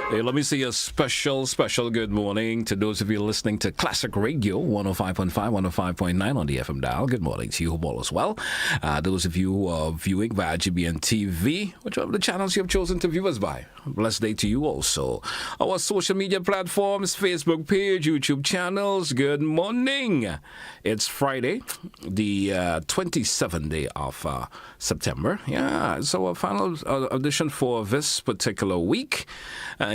Hey, let me say a special good morning to those of you listening to Classic Radio 105.5, 105.9 on the FM dial. Good morning to you all as well. Those of you who are viewing via GBN TV, whichever of the channels you have chosen to view us by. Blessed day to you also. Our social media platforms, Facebook page, YouTube channels. Good morning. It's Friday, the 27th day of September. Yeah, so our final edition for this particular week.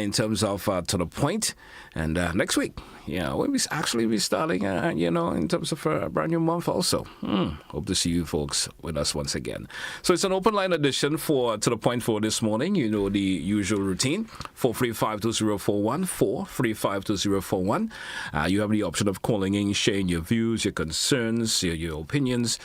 In terms of to the point, and next week, we'll actually be starting, in terms of a brand new month also. Hope to see you folks with us once again. So it's an open line edition for To The Point for this morning. You know the usual routine, 435-2041, 435-2041. You have the option of calling in, sharing your views, your concerns, your opinions,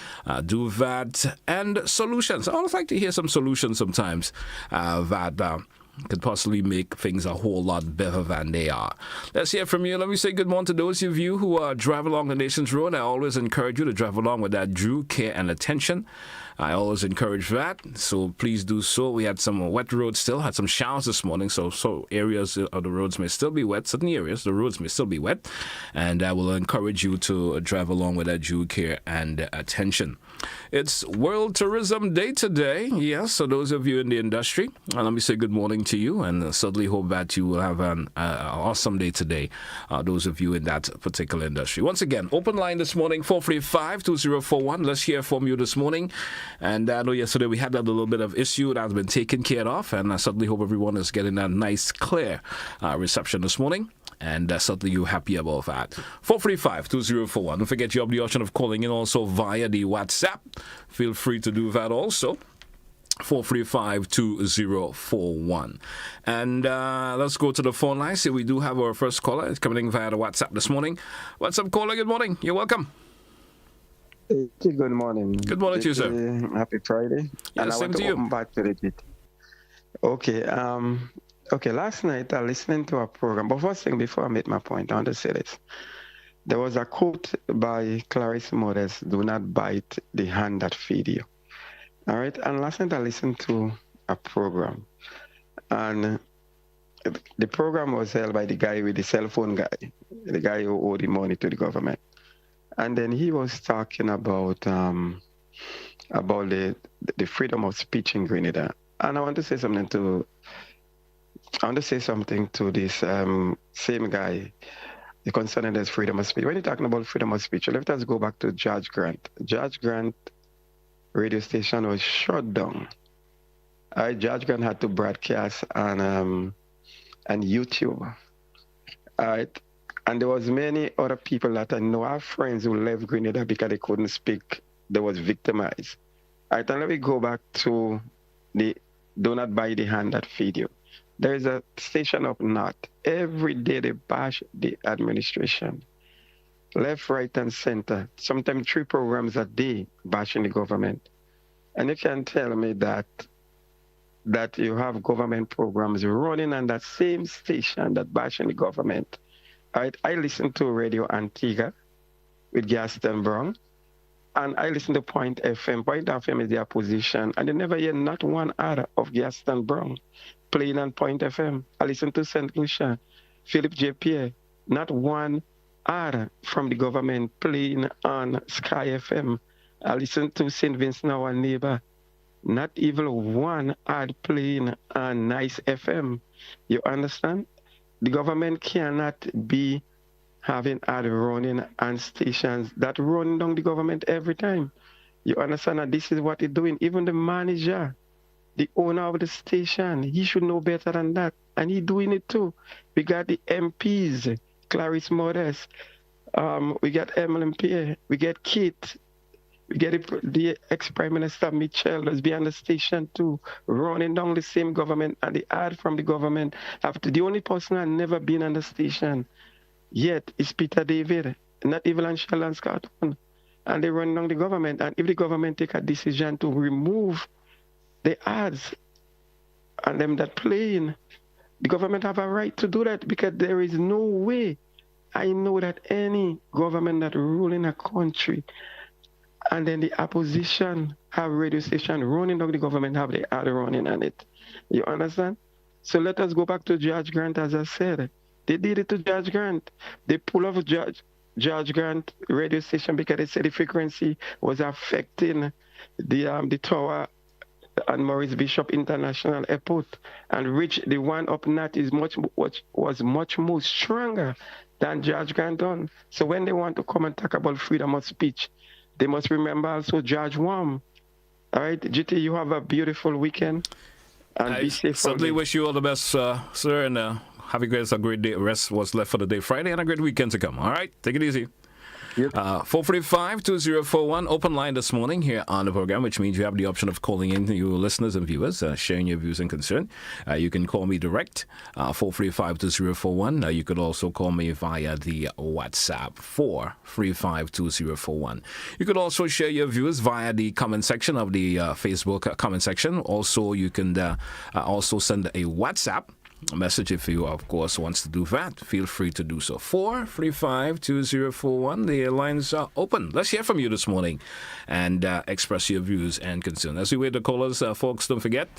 do that, and solutions. I always like to hear some solutions sometimes that could possibly make things a whole lot better than they are. Let's hear from you. Let me say good morning to those of you who drive along the nation's road. I always encourage you to drive along with that due care and attention. I always encourage that, so please do so. We had some wet roads still, had some showers this morning, so areas of the roads may still be wet. Certain areas, the roads may still be wet, and I will encourage you to drive along with that due care and attention. It's World Tourism Day today, yes, so those of you in the industry, let me say good morning to you, and certainly hope that you will have an awesome day today, those of you in that particular industry. Once again, open line this morning, 435-2041. Let's hear from you this morning. And I know yesterday we had that little bit of issue that has been taken care of, and I certainly hope everyone is getting that nice, clear reception this morning. And certainly you're happy about that. 435-2041. Don't forget you have the option of calling in also via the WhatsApp. Feel free to do that also. 435-2041. And let's go to the phone line. See, we do have our first caller. It's coming in via the WhatsApp this morning. What's up, caller? Good morning. You're welcome. Good morning. Good morning to you, sir. Happy Friday. Yeah, and I want to come back to the bit. Okay. Last night I listened to a program, but first thing before I make my point, I want to say this. There was a quote by Clarice Modest, "Do not bite the hand that feed you." All right. And last night I listened to a program, and the program was held by the guy with the cell phone guy, the guy who owed the money to the government. And then he was talking about the freedom of speech in Grenada. And I want to say something to this same guy concerning this freedom of speech. When you're talking about freedom of speech, let us go back to Judge Grant. Judge Grant radio station was shut down. Judge Grant had to broadcast on YouTube. All right. And there was many other people that I know, our friends who left Grenada because they couldn't speak. They was victimized. All right, and let me go back to the "Do not bite the hand that feed you." There is a station up north. Every day they bash the administration. Left, right, and center. Sometimes 3 programs a day bashing the government. And you can tell me that you have government programs running on that same station that bashing the government. I listen to Radio Antigua with Gaston Brown, and I listen to Point FM. Point FM is the opposition, and you never hear not one ad of Gaston Brown playing on Point FM. I listen to St. Lucia, Philip J. Pierre, not one ad from the government playing on Sky FM. I listen to St. Vincent, our neighbor, not even one ad playing on Nice FM. You understand? The government cannot be having ad running on stations that run down the government every time. You understand that this is what they're doing. Even the manager, the owner of the station, he should know better than that. And he's doing it too. We got the MPs, Clarice Modest, we got Emily Pierre, we get Kit, we get the ex-Prime Minister Mitchell, let's be on the station too, running down the same government and the ad from the government. After the only person I've never been on the station yet is Peter David, not even on Sheldon Scott. And they run down the government. And if the government take a decision to remove the ads and them that playing, the government have a right to do that, because there is no way I know that any government that ruling a country and then the opposition have radio station running down the government have the ad running on it. You understand? So let us go back to Judge Grant, as I said. They did it to Judge Grant. They pull off Judge Grant radio station because they said the frequency was affecting the tower and Maurice Bishop International Airport, and which the one up north is was much more stronger than Judge Grant done. So when they want to come and talk about freedom of speech, they must remember also Judge Wam. All right, GT, you have a beautiful weekend and I be safe. certainly wish you all the best, sir, and have a great day. Rest was left for the day Friday, and a great weekend to come. All right, take it easy. Yep. 445-2041, open line this morning here on the program, which means you have the option of calling in you listeners and viewers, sharing your views and concern. You can call me direct, 435-2041. You could also call me via the WhatsApp, 435-2041. You could also share your views via the comment section of the Facebook comment section. Also, you can also send a WhatsApp message if you, of course, wants to do that. Feel free to do so. 435-2041. The lines are open. Let's hear from you this morning and express your views and concerns. As we wait to callers, folks, don't forget,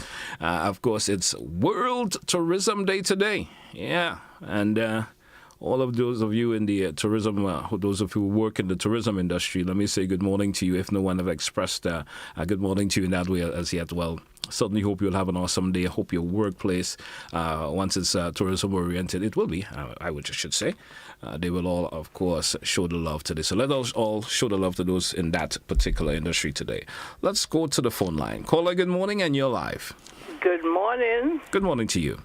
of course, it's World Tourism Day today. Yeah, and all of those of you in the tourism, those of you who work in the tourism industry, let me say good morning to you if no one have expressed a good morning to you in that way as yet. Well, certainly hope you'll have an awesome day. I hope your workplace, once it's tourism oriented, it will be, should say. They will all, of course, show the love to this. So let us all show the love to those in that particular industry today. Let's go to the phone line. Caller, good morning, and you're live. Good morning. Good morning to you.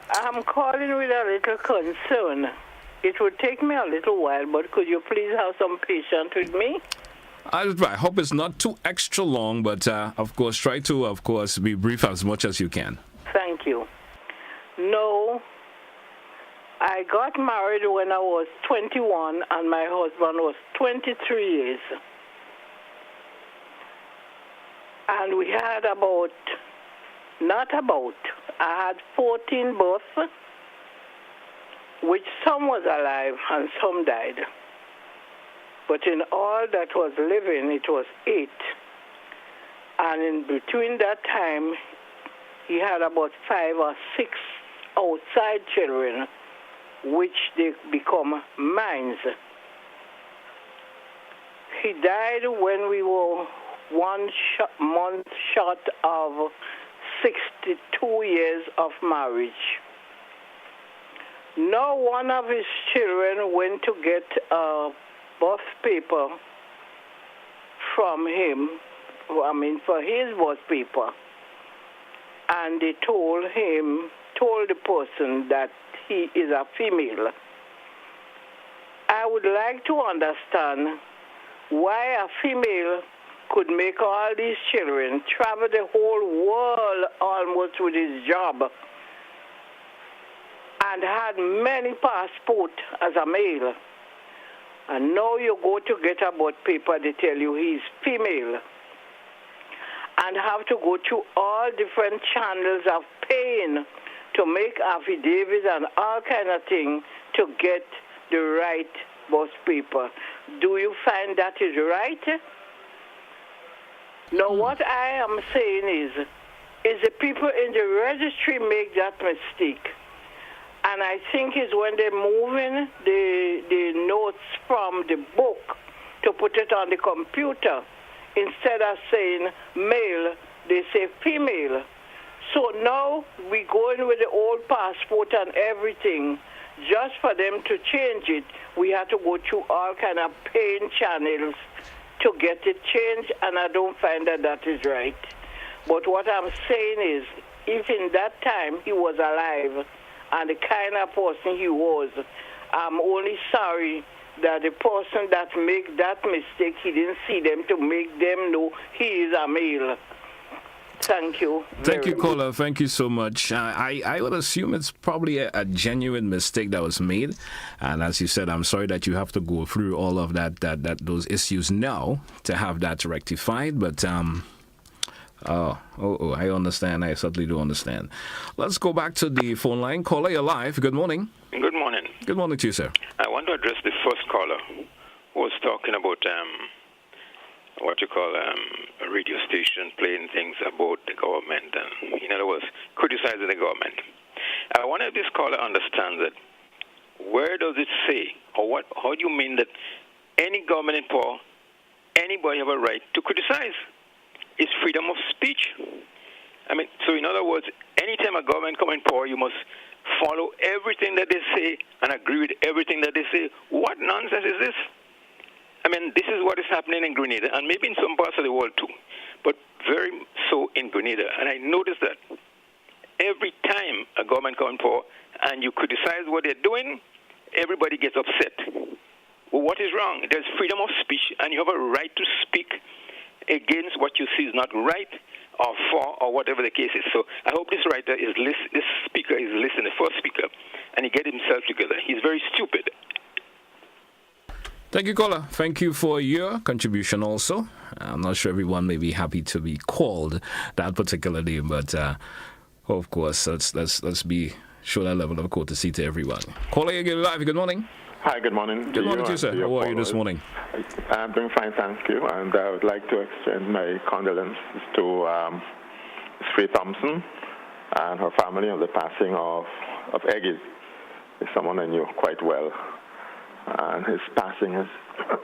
I'm calling with a little concern. It would take me a little while, but could you please have some patience with me? I hope it's not too extra long, but of course, try to, of course, be brief as much as you can. Thank you. No, I got married when I was 21, and my husband was 23 years. And we had I had 14 births, which some was alive and some died. But in all that was living, it was 8. And in between that time, he had about 5 or 6 outside children, which they become mines. He died when we were 1 month short of 62 years of marriage. No one of his children went to get a birth paper from him, for his birth paper. And they told the person that he is a female. I would like to understand why a female could make all these children travel the whole world almost with his job and had many passports as a male. And now you go to get a birth paper, they tell you he's female. And have to go through all different channels of pain to make affidavits and all kind of things to get the right birth paper. Do you find that is right? Now, what I am saying is the people in the registry make that mistake. And I think it's when they're moving the notes from the book to put it on the computer. Instead of saying male, they say female. So now we go in with the old passport and everything. Just for them to change it, we have to go through all kind of pain channels to get it changed, and I don't find that is right. But what I'm saying is, if in that time he was alive and the kind of person he was, I'm only sorry that the person that make that mistake, he didn't see them to make them know he is a male. Thank you. Thank you, caller. Thank you so much. I would assume it's probably a genuine mistake that was made. And as you said, I'm sorry that you have to go through all of those issues now to have that rectified. But, I understand. I certainly do understand. Let's go back to the phone line. Caller, you're live. Good morning. Good morning. Good morning to you, sir. I want to address the first caller who was talking about what you call a radio station playing things about the government and, in other words, criticizing the government. I want this caller understand that where does it say, or how do you mean that any government in power, anybody have a right to criticize? It's freedom of speech. I mean, so in other words, anytime a government comes in power, you must follow everything that they say and agree with everything that they say. What nonsense is this? I mean, this is what is happening in Grenada, and maybe in some parts of the world too, but very so in Grenada. And I noticed that every time a government comes in power and you criticize what they're doing, everybody gets upset. Well, what is wrong? There's freedom of speech, and you have a right to speak against what you see is not right or for or whatever the case is. So I hope this speaker is listening, the first speaker, and he get himself together. He's very stupid. Thank you, caller. Thank you for your contribution also. I'm not sure everyone may be happy to be called that particular name, but of course, let's be show that level of courtesy to everyone. Caller, you're live. Good morning. Hi, good morning. Good morning to you, sir. How are you this morning? I'm doing fine, thank you. And I would like to extend my condolences to Sri Thompson and her family on the passing of Eggy. He's someone I knew quite well. And his passing is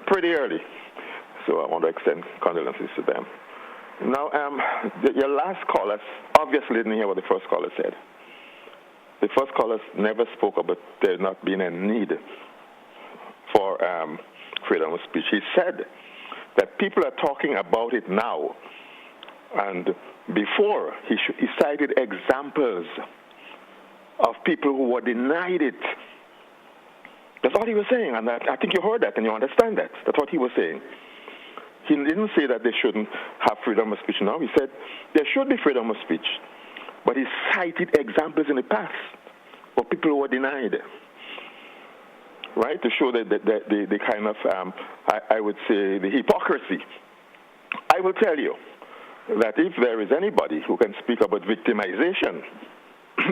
pretty early. So I want to extend condolences to them. Now, your last caller obviously didn't hear what the first caller said. The first caller never spoke about there not being a need for freedom of speech. He said that people are talking about it now. And before, he cited examples of people who were denied it. That's all he was saying, and I think you heard that and you understand that. That's what he was saying. He didn't say that they shouldn't have freedom of speech now. He said there should be freedom of speech, but he cited examples in the past of people who were denied, right, to show that the kind of, I would say, the hypocrisy. I will tell you that if there is anybody who can speak about victimization,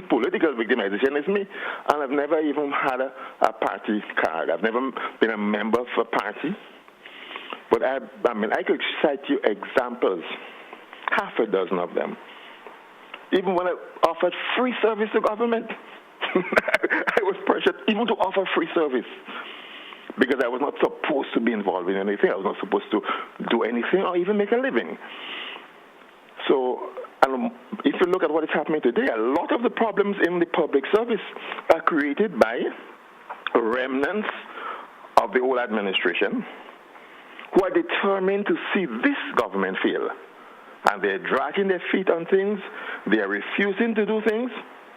political victimization is me, and I've never even had a party card. I've never been a member of a party. But I could cite you examples, half a dozen of them. Even when I offered free service to government, I was pressured even to offer free service because I was not supposed to be involved in anything. I was not supposed to do anything or even make a living. So, if you look at what is happening today, a lot of the problems in the public service are created by remnants of the old administration who are determined to see this government fail. And they're dragging their feet on things. They are refusing to do things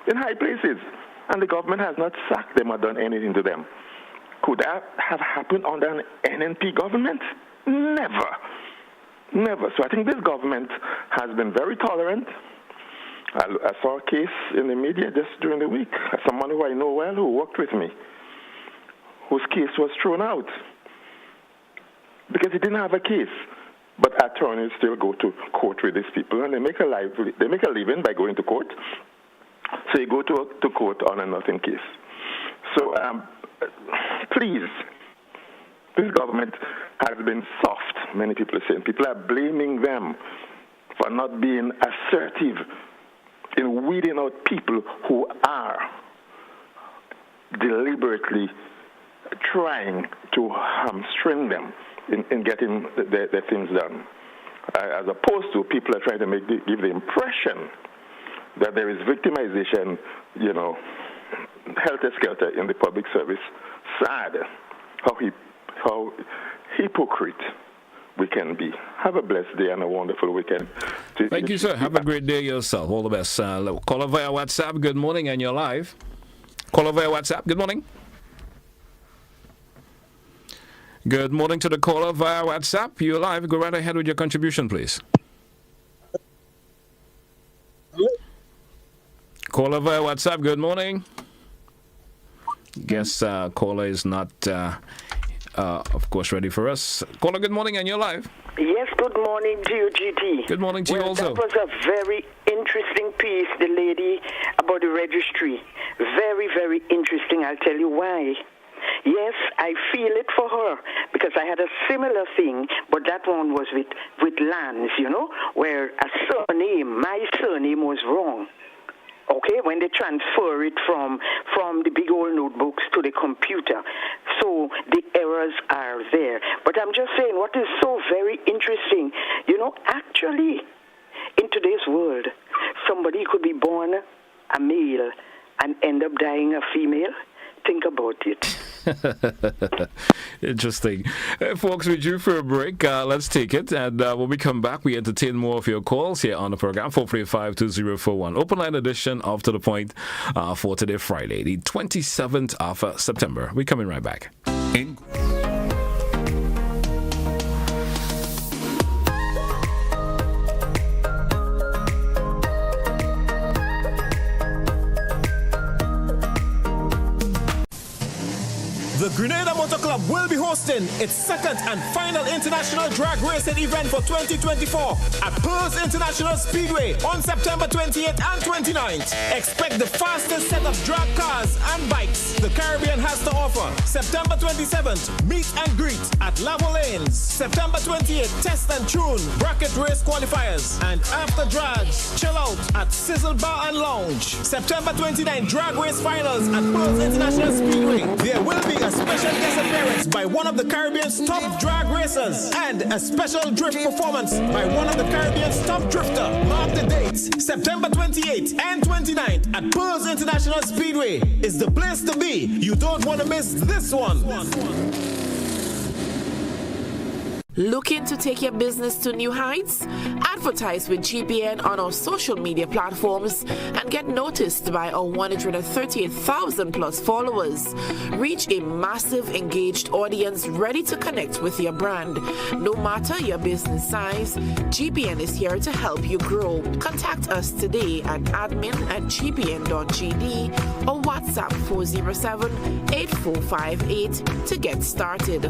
in high places. And the government has not sacked them or done anything to them. Could that have happened under an NNP government? Never. Never. So I think this government has been very tolerant. I saw a case in the media just during the week. Someone who I know well who worked with me, whose case was thrown out because he didn't have a case. But attorneys still go to court with these people, and they make a living by going to court. So you go to court on a nothing case. So please, this government has been soft, many people are saying. People are blaming them for not being assertive in weeding out people who are deliberately trying to hamstring them in getting their things done. As opposed to people are trying to give the impression that there is victimization, helter-skelter in the public service. Sad how hypocrite we can be. Have a blessed day and a wonderful weekend. Thank you, sir. Have a great day yourself. All the best. Caller via WhatsApp. Good morning, and you're live. Caller via WhatsApp. Good morning. Good morning to the caller via WhatsApp. You're live. Go right ahead with your contribution, please. Caller via WhatsApp. Good morning. Guess caller is not, of course, ready for us. Caller, good morning, and you're live. Yes, good morning to you, GT. Good morning to you also. That was a very interesting piece, the lady about the registry. Very, very interesting. I'll tell you why. Yes, I feel it for her because I had a similar thing, but that one was with lands, where my surname was wrong. Okay, when they transfer it from the big old notebooks to the computer. So the errors are there. But I'm just saying what is so very interesting, actually in today's world, somebody could be born a male and end up dying a female. Think about it. Interesting. Folks, we're due for a break. Let's take it. And when we come back, we entertain more of your calls here on the program, 435-2041. Open line edition of To The Point for today, Friday, the 27th of September. We're coming right back. The Grenada Motor Club will be hosting its second and final international drag racing event for 2024 at Pearls International Speedway on September 28th and 29th. Expect the fastest set of drag cars and bikes the Caribbean has to offer. September 27th, meet and greet at Lavo Lanes. September 28th, test and tune bracket race qualifiers. And after drag, chill out at Sizzle Bar and Lounge. September 29th, drag race finals at Pearls International Speedway. There will be a special guest appearance by one of the Caribbean's top drag racers and a special drift performance by one of the Caribbean's top drifter. Mark the dates, September 28th and 29th at Pearls International Speedway is the place to be. You don't want to miss this one. Looking to take your business to new heights? Advertise with GPN on our social media platforms and get noticed by our 138,000 plus followers. Reach a massive engaged audience ready to connect with your brand. No matter your business size, GPN is here to help you grow. Contact us today at admin@gpn.gd or WhatsApp 407-8458 to get started.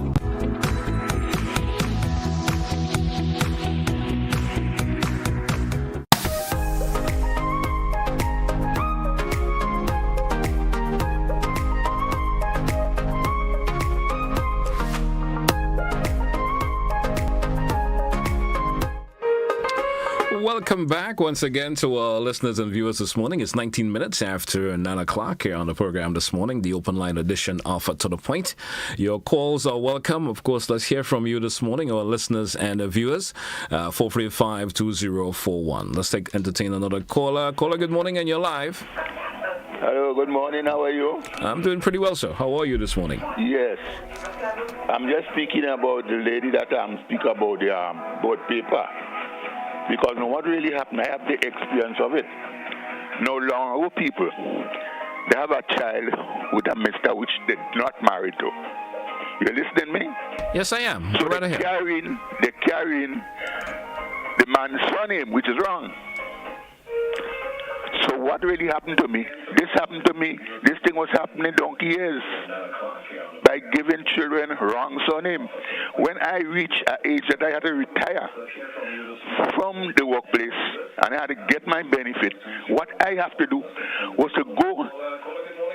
Welcome back once again to our listeners and viewers this morning. It's 19 minutes after 9 o'clock here on the program this morning, the open line edition of To The Point. Your calls are welcome. Of course, let's hear from you this morning, our listeners and viewers. 435-2041. Let's entertain another caller. Caller, good morning, and you're live. Hello, good morning. How are you? I'm doing pretty well, sir. How are you this morning? Yes. I'm just speaking about the lady that speak about the board paper. Because what really happened, I have the experience of it. No longer people, they have a child with a mister which they're not married to. You listening to me? Yes, I am. So right they're carrying the man's surname, which is wrong. So what really happened to me? This happened to me. This thing was happening donkey years by giving children wrong surname. When I reached an age that I had to retire from the workplace and I had to get my benefit, what I have to do was to go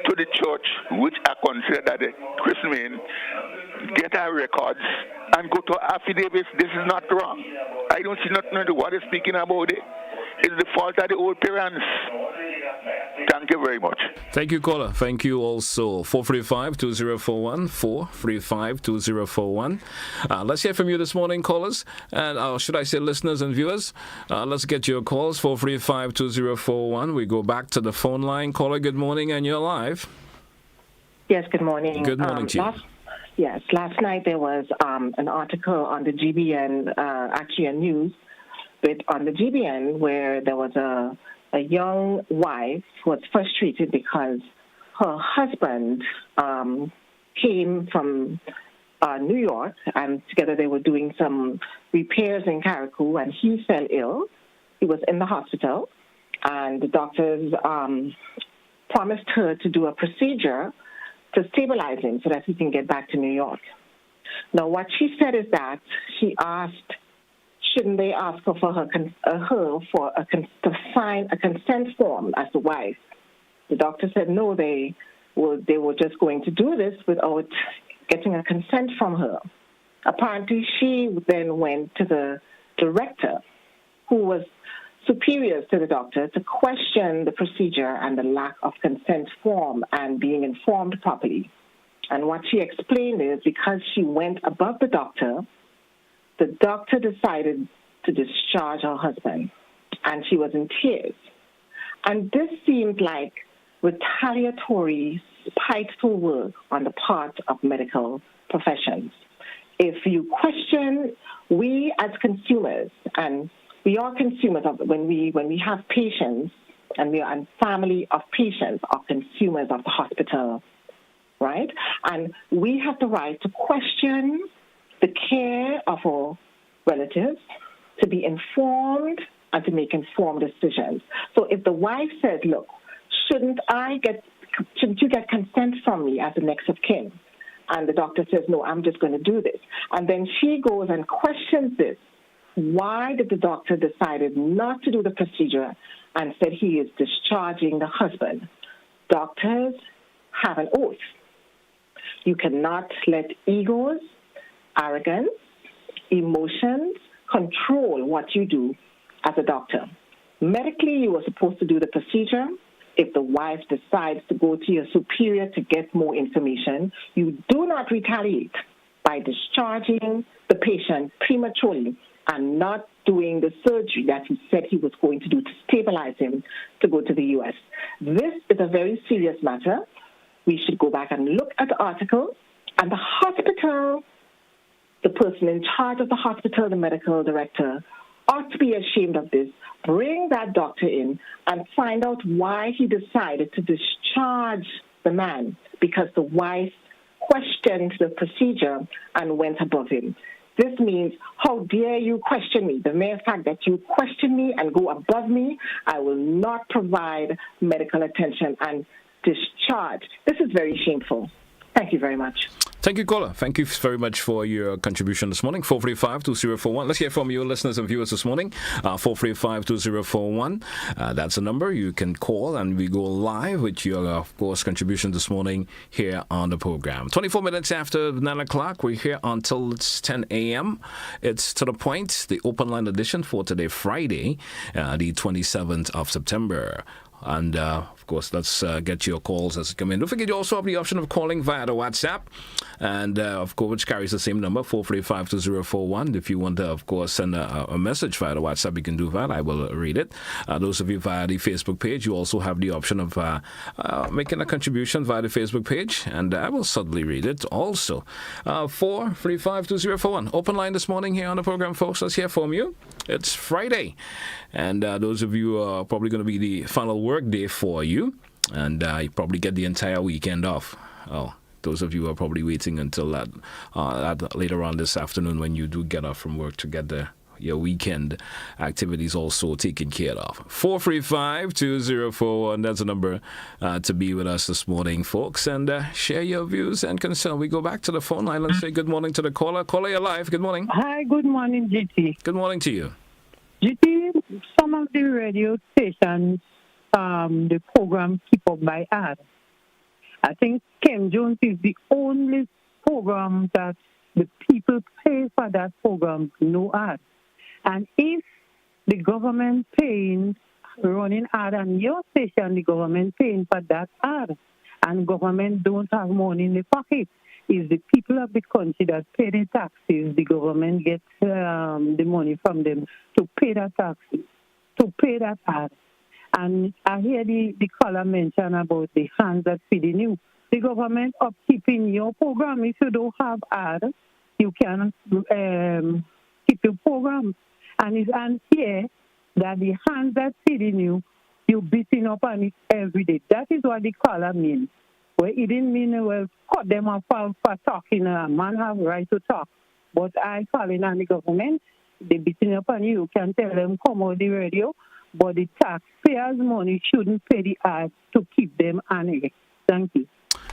to the church, which I consider that a Christian, get our records and go to affidavits. This is not wrong. I don't see nothing to do. What is speaking about it? It's the fault of the old parents. Thank you very much. Thank you, caller. Thank you also. 435-2041. 435-2041. Let's hear from you this morning, callers. And should I say listeners and viewers? Let's get your calls. 435-2041. We go back to the phone line. Caller, good morning, and you're live. Yes, good morning. Good morning to you. Last night there was an article on the GBN, actually a news, but on the GBN where there was a young wife who was frustrated because her husband came from New York, and together they were doing some repairs in Carriacou, and he fell ill. He was in the hospital, and the doctors promised her to do a procedure to stabilize him so that he can get back to New York. Now, what she said is that she asked, shouldn't they ask her for to sign a consent form as the wife? The doctor said no, they they were just going to do this without getting a consent from her. Apparently, she then went to the director, who was superior to the doctor, to question the procedure and the lack of consent form and being informed properly. And what she explained is because she went above the doctor decided to discharge her husband, and she was in tears. And this seemed like retaliatory, spiteful work on the part of medical professions. If you question, we as consumers, and we are consumers of when we have patients, and we are a family of patients, are consumers of the hospital, right? And we have the right to question the care of our relatives, to be informed and to make informed decisions. So if the wife says, look, shouldn't you get consent from me as the next of kin? And the doctor says, no, I'm just going to do this. And then she goes and questions this. Why did the doctor decided not to do the procedure and said he is discharging the husband? Doctors have an oath. You cannot let egos, arrogance, emotions control what you do as a doctor. Medically, you are supposed to do the procedure. If the wife decides to go to your superior to get more information, you do not retaliate by discharging the patient prematurely and not doing the surgery that he said he was going to do to stabilize him to go to the U.S. This is a very serious matter. We should go back and look at the article, and the hospital, the person in charge of the hospital, the medical director, ought to be ashamed of this. Bring that doctor in and find out why he decided to discharge the man, because the wife questioned the procedure and went above him. This means, how dare you question me? The mere fact that you question me and go above me, I will not provide medical attention and discharge. This is very shameful. Thank you very much. Thank you, caller. Thank you very much for your contribution this morning. 435-2041. Let's hear from you, listeners and viewers, this morning. 435-2041. That's the number you can call, and we go live with your, of course, contribution this morning here on the program. 24 minutes after 9 o'clock. We're here until it's 10 a.m. It's To The Point, the open line edition for today, Friday, the 27th of September. And, of course, let's get your calls as they come in. Don't forget, you also have the option of calling via the WhatsApp, and, of course, which carries the same number, 435-2041. If you want to, of course, send a message via the WhatsApp, you can do that. I will read it. Those of you via the Facebook page, you also have the option of making a contribution via the Facebook page, and I will certainly read it also. 435-2041. Open line this morning here on the program, folks. Let's hear from you. It's Friday, and those of you are probably going to be the final work day for you, and you probably get the entire weekend off. Oh, those of you are probably waiting until that later on this afternoon when you do get off from work to get your weekend activities also taken care of. 435-2041. That's the number to be with us this morning, folks, and share your views and concern. We go back to the phone line and say good morning to the caller. Caller, you're live. Good morning. Hi, good morning, GT. Good morning to you. GT, some of the radio stations, the program keep up by ad. I think Kim Jones is the only program that the people pay for that program, no ad. And if the government running ad on your station, the government paying for that ad, and government don't have money in the pocket, is the people of the country that pay the taxes, the government gets the money from them to pay that taxes, to pay that ad. And I hear the caller mention about the hands that feeding you. The government upkeeping your program. If you don't have ad, you can keep your program. And it's here that the hands that feeding you, you're beating up on it every day. That is what the caller means. Well, it didn't mean, well, cut them off for talking. A man have right to talk. But I calling on the government, they beating up on you. You can tell them, come on the radio, but the taxpayers' money shouldn't pay the ads to keep them on it. Thank you.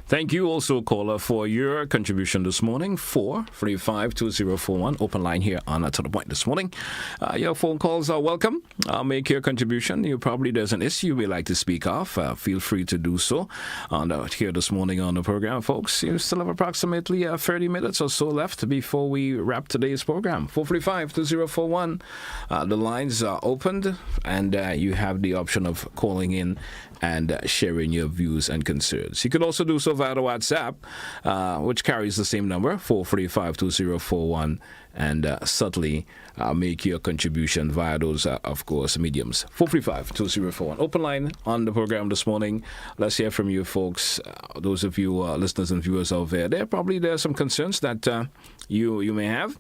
Thank you also, caller, for your contribution this morning. 435-2041, open line here on To The Point this morning. Your phone calls are welcome. Make your contribution. There's an issue you may like to speak of. Feel free to do so here this morning on the program, folks. You still have approximately 30 minutes or so left before we wrap today's program. 435-2041. The lines are opened, and you have the option of calling in and sharing your views and concerns. You can also do so via the WhatsApp, which carries the same number, 435-2041, and subtly make your contribution via those, of course, mediums. 435-2041. Open line on the program this morning. Let's hear from you, folks. Those of you listeners and viewers out there, there are some concerns that you may have,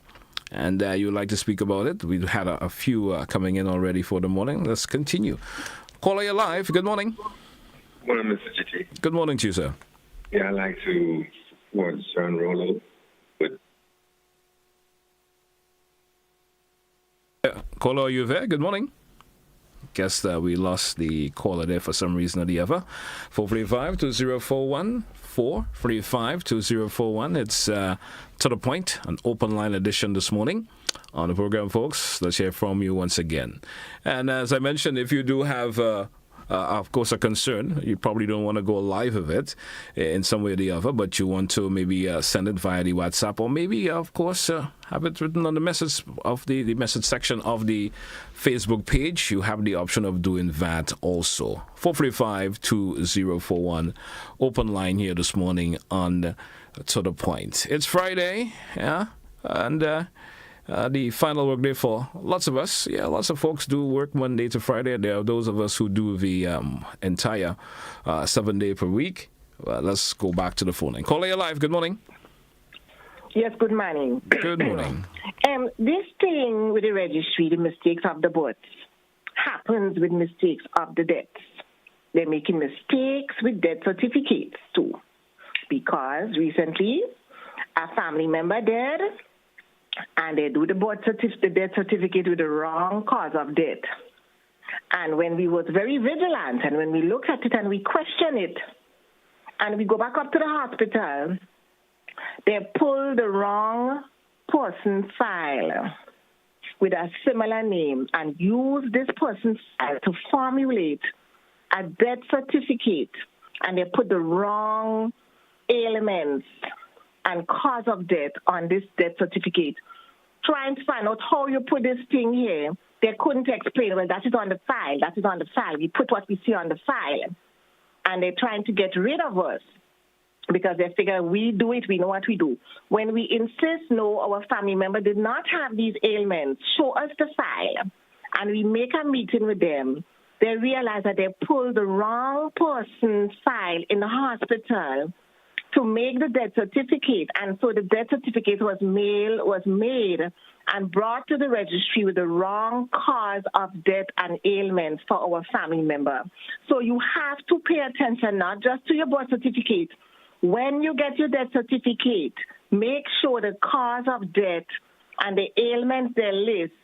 and you would like to speak about it. We've had a few coming in already for the morning. Let's continue. Caller, you're live. Good morning. Good morning, Mr. GT. Good morning to you, sir. Yeah, I'd like to support John Rollo. Caller, are you there? Good morning. Guess we lost the caller there for some reason or the other. 435-2041. 435-2041. It's To The Point, an open line edition this morning on the program, folks. Let's hear from you once again. And as I mentioned, if you do have, of course, a concern, you probably don't want to go live with it in some way or the other, but you want to maybe send it via the WhatsApp, or maybe, of course, have it written on the message of the message section of the Facebook page. You have the option of doing that also. 435-2041. Open line here this morning on To The Point. It's Friday, yeah, and the final work day for lots of us. Yeah, lots of folks do work Monday to Friday. There are those of us who do the entire 7 day per week. Let's go back to the phone line. Caller, you're live. Good morning. Yes, good morning. Good morning. This thing with the registry, the mistakes of the births, happens with mistakes of the deaths. They're making mistakes with death certificates too. Because recently, a family member died, and they do the death certificate with the wrong cause of death. And when we was very vigilant, and when we look at it and we question it, and we go back up to the hospital, they pull the wrong person's file with a similar name and use this person's file to formulate a death certificate, and they put the wrong ailments and cause of death on this death certificate. Trying to find out how you put this thing here, they couldn't explain. Well, that is on the file. That is on the file. We put what we see on the file. And they're trying to get rid of us because they figure we do it, we know what we do. When we insist, no, our family member did not have these ailments, show us the file, and we make a meeting with them, they realize that they pulled the wrong person's file in the hospital to make the death certificate. And so the death certificate was made and brought to the registry with the wrong cause of death and ailments for our family member. So you have to pay attention not just to your birth certificate. When you get your death certificate, make sure the cause of death and the ailments they list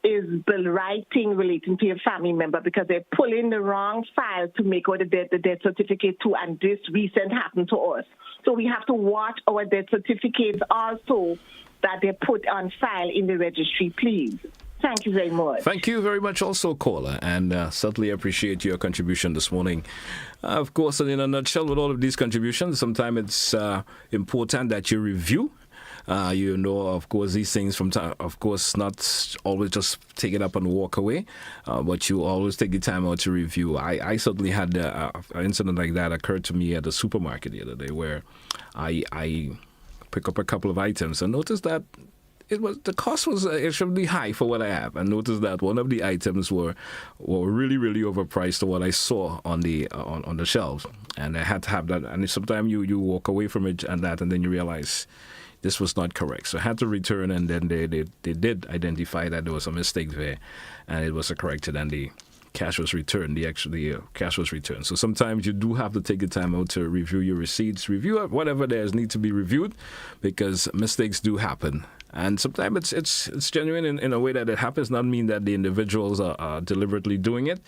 is the right thing relating to your family member, because they pull in the wrong file to make out the death certificate too, and this recent happened to us. So we have to watch our death certificates also that they put on file in the registry, please. Thank you very much. Thank you very much also, caller, and certainly appreciate your contribution this morning. Of course, in a nutshell, with all of these contributions, sometimes it's important that you review. Of course, these things from time, of course, not always just take it up and walk away, but you always take the time out to review. I certainly had an incident like that occurred to me at the supermarket the other day, where I pick up a couple of items and noticed that the cost was extremely high for what I have, and noticed that one of the items were really, really overpriced to what I saw on the shelves, and I had to have that. And sometimes you walk away from it and then you realize this was not correct. So I had to return, and then they did identify that there was a mistake there, and it was corrected, and the cash was returned. The cash was returned. So sometimes you do have to take the time out to review your receipts, review whatever there needs to be reviewed, because mistakes do happen. And sometimes it's genuine in a way that it happens. Not mean that the individuals are deliberately doing it,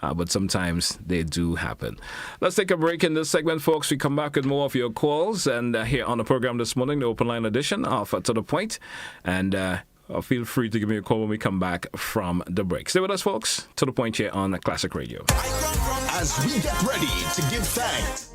but sometimes they do happen. Let's take a break in this segment, folks. We come back with more of your calls. And here on the program this morning, the Open Line edition of To The Point. And feel free to give me a call when we come back from the break. Stay with us, folks. To The Point here on Classic Radio. As we get ready to give thanks.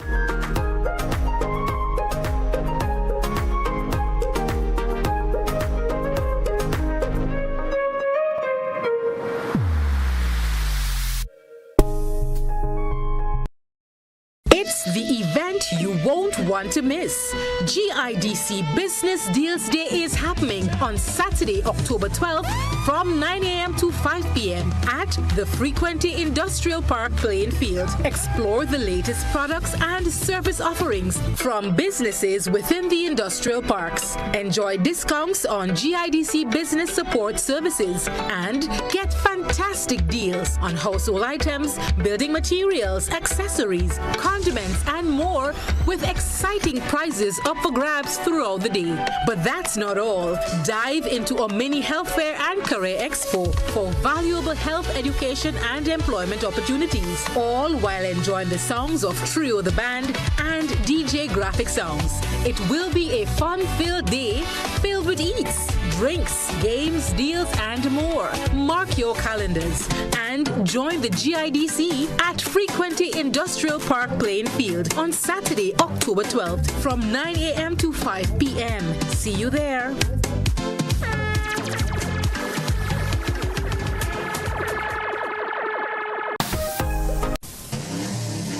It's the event you won't want to miss. GIDC Business Deals Day is happening on Saturday, October 12th from 9 a.m. to 5 p.m. at the Frequenty Industrial Park playing field. Explore the latest products and service offerings from businesses within the industrial parks. Enjoy discounts on GIDC business support services and get fantastic deals on household items, building materials, accessories, condiments, and more, with exciting prizes up for grabs throughout the day. But that's not all. Dive into a mini health fair and career expo for valuable health education and employment opportunities, all while enjoying the songs of Trio the Band and DJ Graphic Sounds. It will be a fun-filled day filled with eats, drinks, games, deals, and more. Mark your calendars and join the GIDC at Frequenty Industrial Park playing field on Saturday, October 12th from 9 a.m. to 5 p.m. See you there.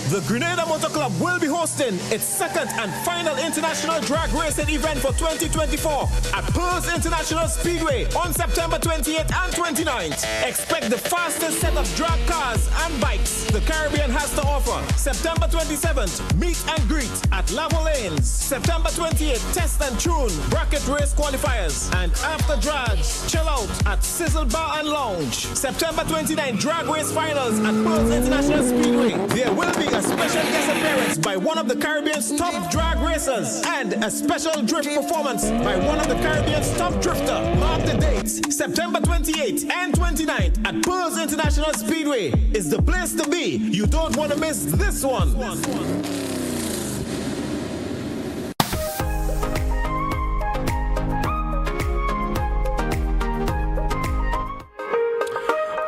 The Grenada Motor Club will be hosting its second and final international drag racing event for 2024 at Perth International Speedway on September 28th and 29th. Expect the fastest set of drag cars and bikes the Caribbean has to offer. September 27th, meet and greet at Lavo Lanes. September 28th, test and tune bracket race qualifiers. And after drags, chill out at Sizzle Bar and Lounge. September 29th, drag race finals at Perth International Speedway. There will be a special guest appearance by one of the Caribbean's top drag racers and a special drift performance by one of the Caribbean's top drifter. Mark the dates. September 28th and 29th at Perth International Speedway is the place to be. You don't want to miss this one.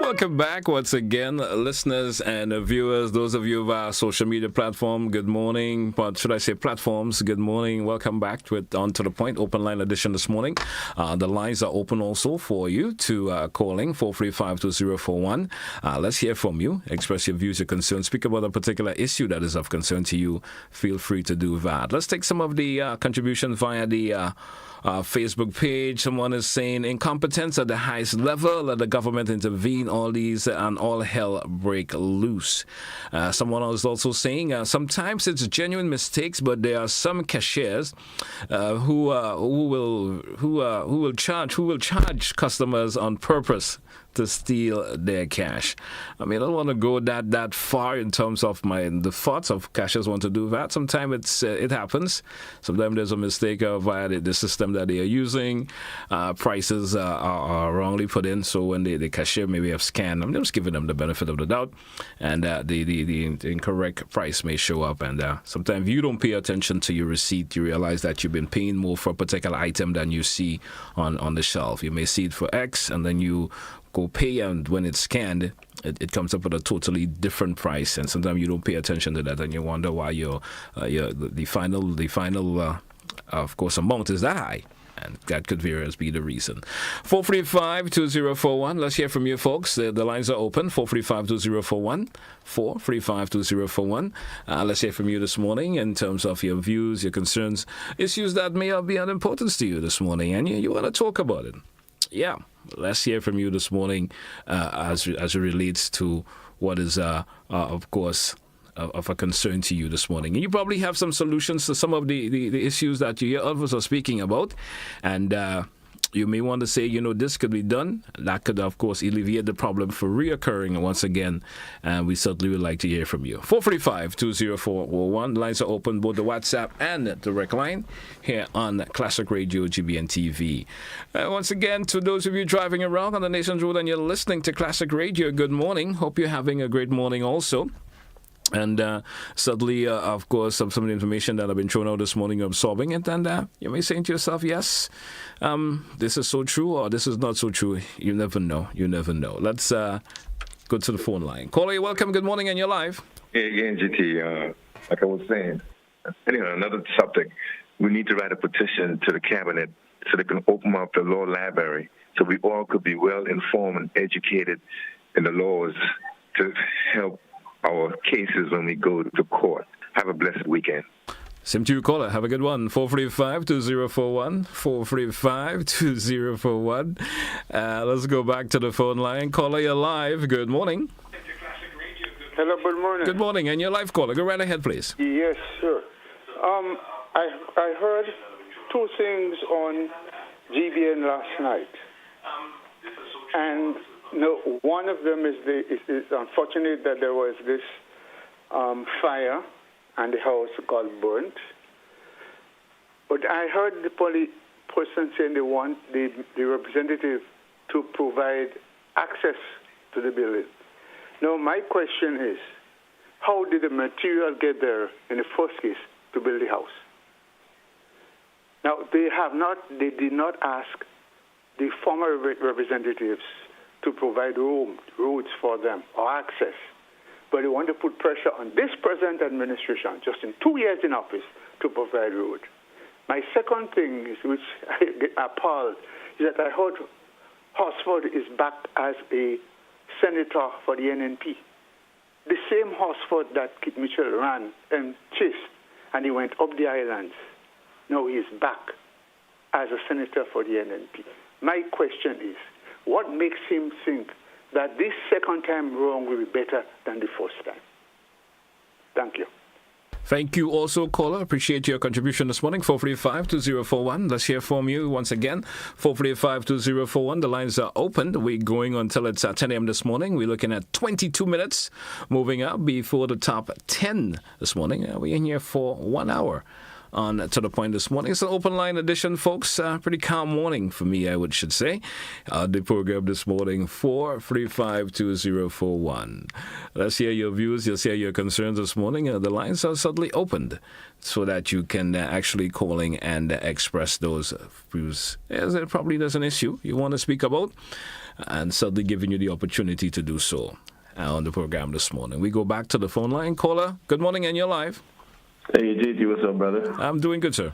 Welcome back once again, listeners and viewers, those of you of our social media platform, good morning. But should I say platforms, good morning. Welcome back with On To The Point, Open Line edition this morning. The lines are open also for you to calling 435-2041. Let's hear from you. Express your views, your concerns. Speak about a particular issue that is of concern to you. Feel free to do that. Let's take some of the contributions via the Facebook page. Someone is saying incompetence at the highest level. Let the government intervene. All these and all hell break loose. Someone else also saying sometimes it's genuine mistakes, but there are some cashiers who will charge customers on purpose to steal their cash. I mean, I don't want to go that far in terms of the thoughts of cashiers want to do that. Sometimes it happens. Sometimes there's a mistake via the system that they are using. Prices are wrongly put in, so when the cashier maybe have scanned, I'm just giving them the benefit of the doubt, and the incorrect price may show up. And sometimes you don't pay attention to your receipt. You realize that you've been paying more for a particular item than you see on the shelf. You may see it for X, and then you go pay, and when it's scanned, it comes up with a totally different price. And sometimes you don't pay attention to that, and you wonder why the final of course amount is that high. And that could very well be the reason. 435-2041. Let's hear from you, folks. The lines are open. 435-2041. 435-2041. Let's hear from you this morning in terms of your views, your concerns, issues that may be of importance to you this morning, and you want to talk about it. Yeah, let's hear from you this morning as it relates to what is, of course, of a concern to you this morning. And you probably have some solutions to some of the issues that you hear others are speaking about. And you may want to say, this could be done. That could, of course, alleviate the problem for reoccurring once again. And we certainly would like to hear from you. 445-20401. Lines are open, both the WhatsApp and the direct line here on Classic Radio GBN TV. Once again, to those of you driving around on the Nation's Road and you're listening to Classic Radio, good morning. Hope you're having a great morning also. And suddenly, of course, some of the information that have been thrown out this morning, you're absorbing it. And you may say to yourself, yes, this is so true or this is not so true. You never know. You never know. Let's go to the phone line. Caller, you're welcome. Good morning and you're live. Hey, again, GT, like I was saying, anyway, another subject. We need to write a petition to the cabinet so they can open up the law library so we all could be well informed and educated in the laws to help our cases when we go to court. Have a blessed weekend. Same to you, caller. Have a good one. 445-2041. 445-2041. Let's go back to the phone line. Caller, you're live. Good morning. Hello, good morning. Good morning, and you're live, caller. Go right ahead, please. Yes, sir. I heard two things on GBN last night. And one of them is unfortunate that there was this fire and the house got burnt. But I heard the person saying they want the representative to provide access to the building. Now, my question is, how did the material get there in the first case to build the house? Now, they did not ask the former representatives to provide roads for them or access. But they want to put pressure on this present administration, just in 2 years in office, to provide road. My second thing, which I get appalled, is that I heard Horsford is back as a senator for the NNP. The same Horsford that Kit Mitchell ran and chased, and he went up the islands. Now he's back as a senator for the NNP. My question is, what makes him think that this second time round will be better than the first time? Thank you. Thank you also, caller. Appreciate your contribution this morning. 445-2041. Let's hear from you once again. 445-2041. The lines are open. We're going until it's 10 a.m. this morning. We're looking at 22 minutes moving up before the top 10 this morning. We're in here for 1 hour. On To the Point this morning. It's an open line edition, folks. Pretty calm morning for me, should say. The program this morning, 435-2041. Let's hear your views. Let's hear your concerns this morning. The lines are suddenly opened so that you can actually calling and express those views. As it probably there's an issue you want to speak about, and suddenly giving you the opportunity to do so on the program this morning. We go back to the phone line. Caller, good morning, and you're live. Hey, JT, what's up, brother? I'm doing good, sir.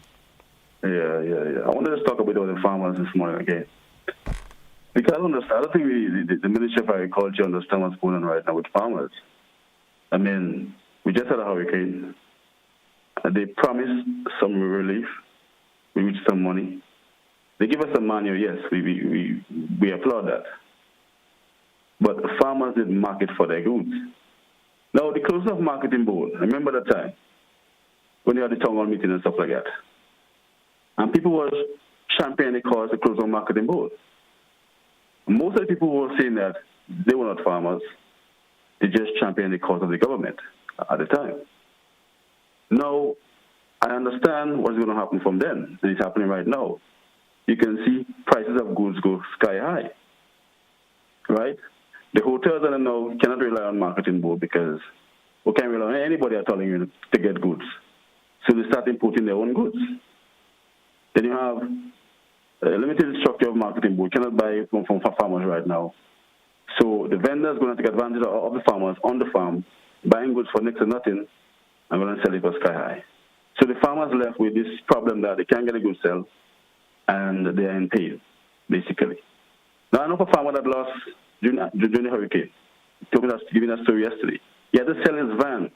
Yeah. I wanted to talk about the farmers this morning again. Because I don't think the Ministry of Agriculture understands what's going on right now with farmers. I mean, we just had a hurricane. They promised some relief. We reached some money. They give us some money, yes, we applaud that. But farmers didn't market for their goods. Now, the closing of marketing board, remember that time? When you had the town hall meeting and stuff like that. And people were championing the cause to close on marketing board. Most of the people were saying that they were not farmers. They just championed the cause of the government at the time. Now, I understand what's going to happen from then. And it's happening right now. You can see prices of goods go sky high. Right? The hotels that I know cannot rely on marketing board because we can't rely on anybody telling you to get goods. So they start importing their own goods. Then you have a limited structure of marketing board. You cannot buy from farmers right now. So the vendors going to take advantage of the farmers on the farm, buying goods for next to nothing, and going to sell it for sky high. So the farmers left with this problem that they can't get a good sell, and they are in pain, basically. Now, I know a farmer that lost during the hurricane. He told me giving that story yesterday. He had to sell his van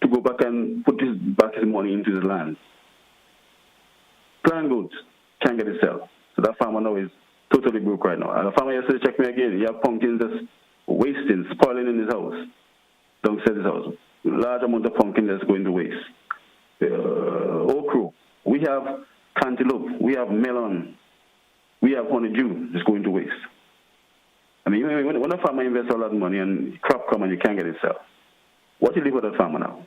to go back and put his money into the land. Plant goods can't get it sell. So that farmer now is totally broke right now. And the farmer yesterday checked me again. He had pumpkins just wasting, spoiling in his house. Downstairs his house. Large amount of pumpkin that's going to waste. Okra. We have cantaloupe. We have melon. we have honey due, it's going to waste. I mean, when a farmer invests all that money and crop come and you can't get it sell, what do you leave with that farmer now?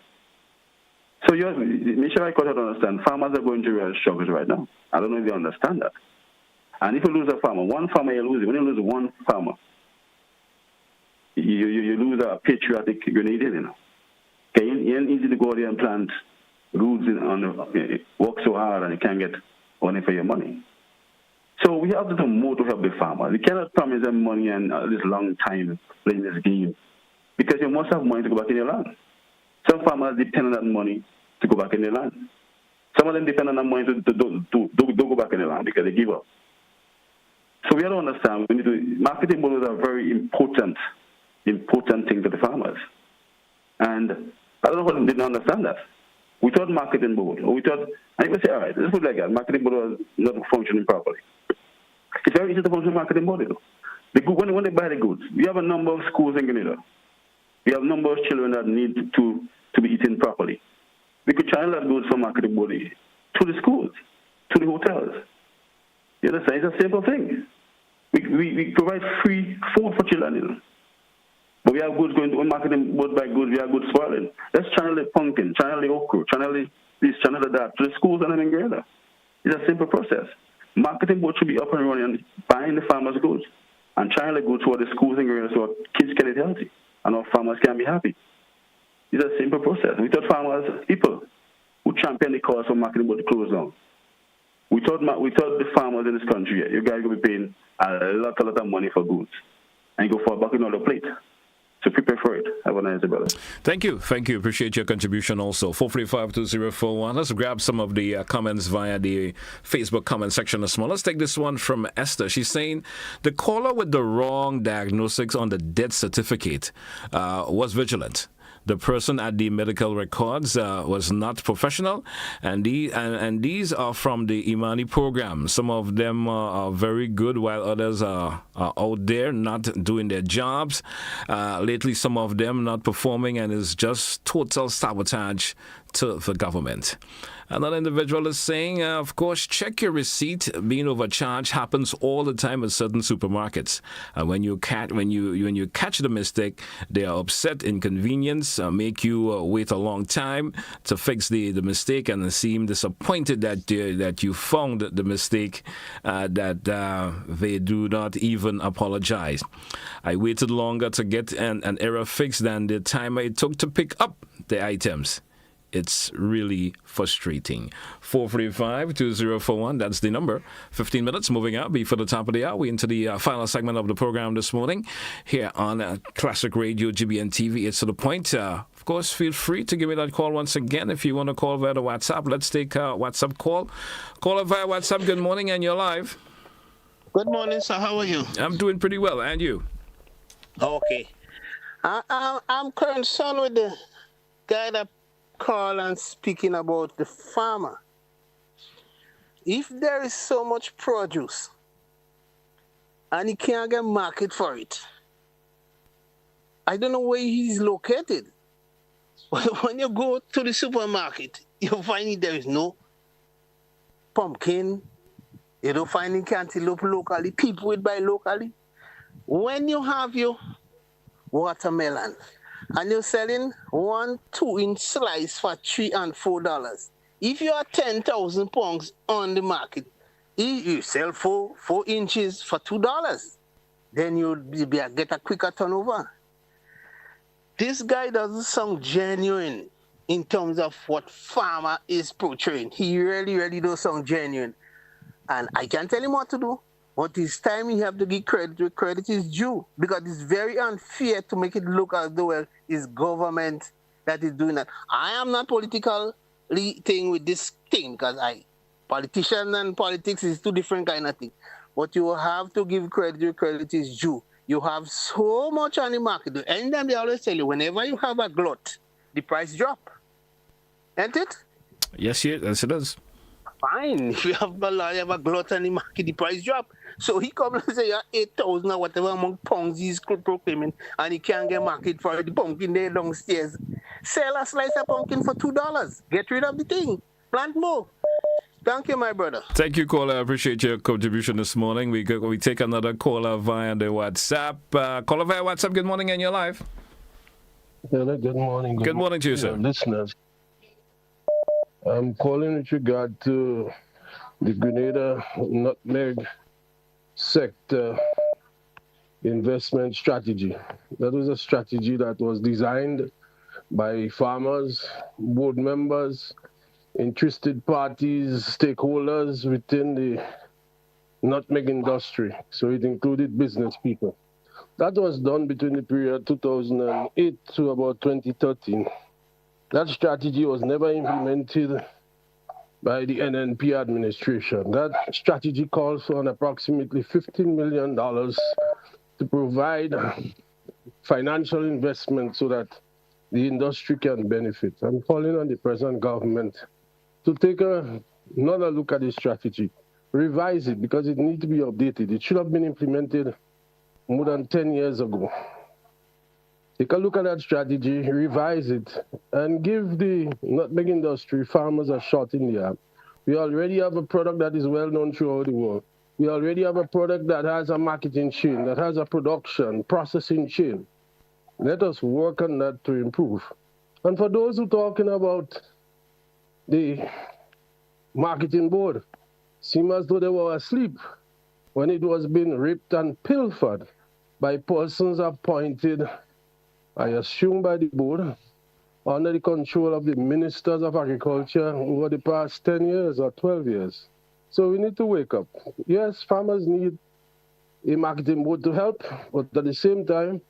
So make sure I got to understand, farmers are going through real struggles right now. I don't know if you understand that. And if you lose a farmer, one farmer you lose it. When you lose one farmer, you lose a patriotic Grenadian, you know. Okay, it ain't easy to go there and plant goods work so hard and you can't get money for your money. So we have to do more to help the farmers. We cannot promise them money and this long time playing this game because you must have money to go back in your land. Some farmers depend on that money to go back in their land. Some of them depend on that money to go back in their land because they give up. So we have to understand, marketing models are very important thing to the farmers. And I don't know who didn't understand that. We thought marketing board, or we thought, and you can say, all right, let's put it like that, marketing board was not functioning properly. It's very easy to function marketing board. When they buy the goods, we have a number of schools in Grenada. We have a number of children that need to be eaten properly. We could channel that goods from marketing board to the schools, to the hotels. You understand? It's a simple thing. We provide free food for children, you know. But we have goods going to marketing board by goods, we have goods spoiling. Let's channel the pumpkin, channel the okra, channel this, channel that to the schools and in Grenada. It's a simple process. Marketing board should be up and running and buying the farmers' goods and channel the goods to the schools in Grenada so our kids can eat healthy and our farmers can be happy. It's a simple process. We thought farmers, people who champion the cause for marketing board to close down. We thought the farmers in this country, you guys will be paying a lot of money for goods and you go for a bucket on the plate. So prepare for it. Have a nice day, brother. Thank you. Appreciate your contribution also. 435-2041. Let's grab some of the comments via the Facebook comment section as well. Let's take this one from Esther. She's saying the caller with the wrong diagnostics on the death certificate was vigilant. The person at the medical records was not professional, and these are from the Imani program. Some of them are very good, while others are out there not doing their jobs. Lately, some of them not performing, and it's just total sabotage to the government. Another individual is saying, of course, check your receipt. Being overcharged happens all the time at certain supermarkets. And when you catch the mistake, they are upset, inconvenience, make you wait a long time to fix the mistake, and seem disappointed that you found the mistake, that they do not even apologize. I waited longer to get an error fixed than the time it took to pick up the items. It's really frustrating. 435-2041, that's the number. 15 minutes moving up before the top of the hour. We're into the final segment of the program this morning here on Classic Radio, GBN TV. It's to the point. Of course, feel free to give me that call once again if you want to call via the WhatsApp. Let's take a WhatsApp call. Call via WhatsApp. Good morning, and you're live. Good morning, sir. How are you? I'm doing pretty well, and you? Okay. I'm concerned with the guy that call and speaking about the farmer. If there is so much produce and he can't get market for it, I don't know where he's located. When you go to the supermarket, you find there is no pumpkin, you don't find cantaloupe locally, people would buy locally. When you have your watermelon, and you're selling 1 2-inch slice for $3 and $4. If you are 10,000 pounds on the market, you sell 4 inches for $2. Then you'll get a quicker turnover. This guy doesn't sound genuine in terms of what farmer is portraying. He really does sound genuine. And I can't tell him what to do. But this time you have to give credit where credit is due, because it's very unfair to make it look as though it's government that is doing that. I am not politically thing with this thing, because politician and politics is two different kind of things. But you have to give credit where credit is due. You have so much on the market. And then they always tell you, whenever you have a glut, the price drop. Ain't it? Yes, it is. Fine. If you have a glut on the market, the price drop. So he comes and say, 8,000 or whatever among pounds he's proclaiming, and he can't get market for the pumpkin there downstairs. Sell a slice of pumpkin for $2. Get rid of the thing. Plant more. Thank you, my brother. Thank you, caller. I appreciate your contribution this morning. We take another caller via the WhatsApp. Caller via WhatsApp, good morning and you're live. Hello, good morning. Good morning to you, sir. Listeners. I'm calling with regard to the Grenada nutmeg sector investment strategy. That was a strategy that was designed by farmers, board members, interested parties, stakeholders within the nutmeg industry. So it included business people. That was done between the period 2008 to about 2013. That strategy was never implemented by the NNP administration. That strategy calls for an approximately $15 million to provide financial investment so that the industry can benefit. I'm calling on the present government to take another look at this strategy, revise it because it needs to be updated. It should have been implemented more than 10 years ago. Take a look at that strategy, revise it, and give the nutmeg industry farmers a shot in the arm. We already have a product that is well known throughout the world. We already have a product that has a marketing chain, that has a production, processing chain. Let us work on that to improve. And for those who are talking about the marketing board, seem as though they were asleep when it was being ripped and pilfered by persons appointed, I assume by the board, under the control of the ministers of agriculture over the past 10 years or 12 years. So we need to wake up. Yes, farmers need a marketing board to help, but at the same time,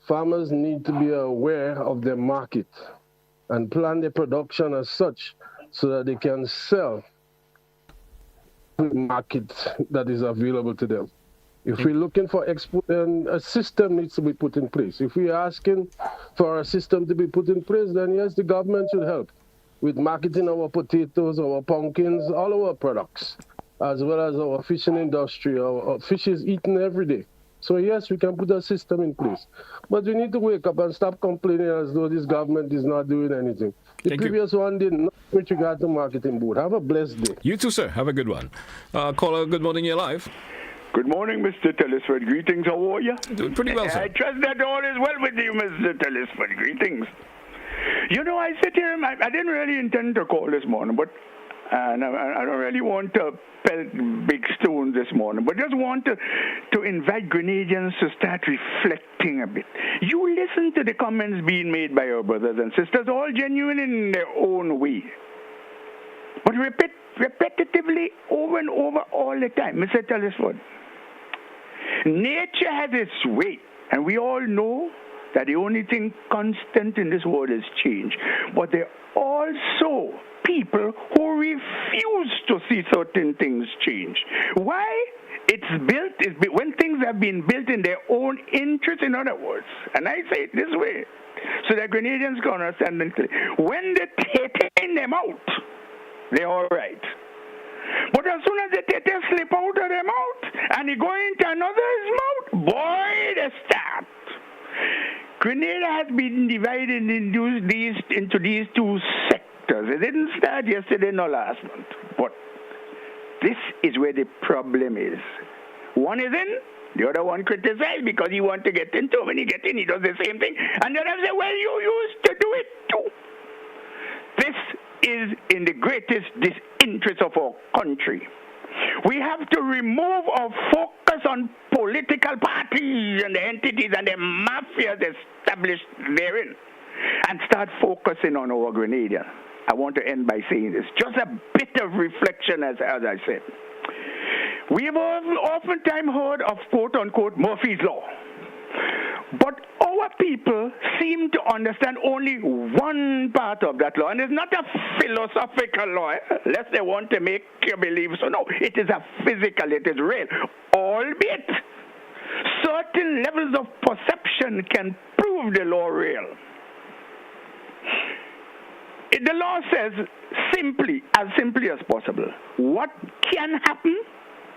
farmers need to be aware of their market and plan their production as such so that they can sell the market that is available to them. If we're looking for export, then a system needs to be put in place. If we're asking for a system to be put in place, then yes, the government should help with marketing our potatoes, our pumpkins, all our products, as well as our fishing industry. Our fish is eaten every day. So yes, we can put a system in place. But we need to wake up and stop complaining as though this government is not doing anything. The previous one did not with regard to marketing board. Have a blessed day. You too, sir. Have a good one. Caller, good morning, you're live. Good morning, Mr. Telesford. Greetings, how are you? Doing pretty well, sir. I trust that all is well with you, Mr. Telesford. Greetings. You know, I sit here, I didn't really intend to call this morning, but I don't really want to pelt big stones this morning, but just want to invite Grenadians to start reflecting a bit. You listen to the comments being made by our brothers and sisters, all genuine in their own way. But repetitively, over and over all the time. Mr. Telesford, nature has its way, and we all know that the only thing constant in this world is change. But there are also people who refuse to see certain things change. Why? When things have been built in their own interest, in other words. And I say it this way, so that Grenadians can understand it clearly. When they take them out, they're all right. But as soon as they slip out of their mouth and they go into another's mouth, boy, they start. Grenada has been divided into these two sectors. It didn't start yesterday nor last month. But this is where the problem is. One is in, the other one criticized because he wants to get into. When he gets in, he does the same thing. And the other say, well, you used to do it too. This is in the greatest disinterest of our country. We have to remove our focus on political parties and the entities and the mafias established therein and start focusing on our Grenadian. I want to end by saying this. Just a bit of reflection, as I said. We have oftentimes heard of quote-unquote Murphy's Law. But our people seem to understand only one part of that law. And it's not a philosophical law, lest they want to make you believe so. No, it is a physical, it is real. Albeit, certain levels of perception can prove the law real. The law says simply as possible, what can happen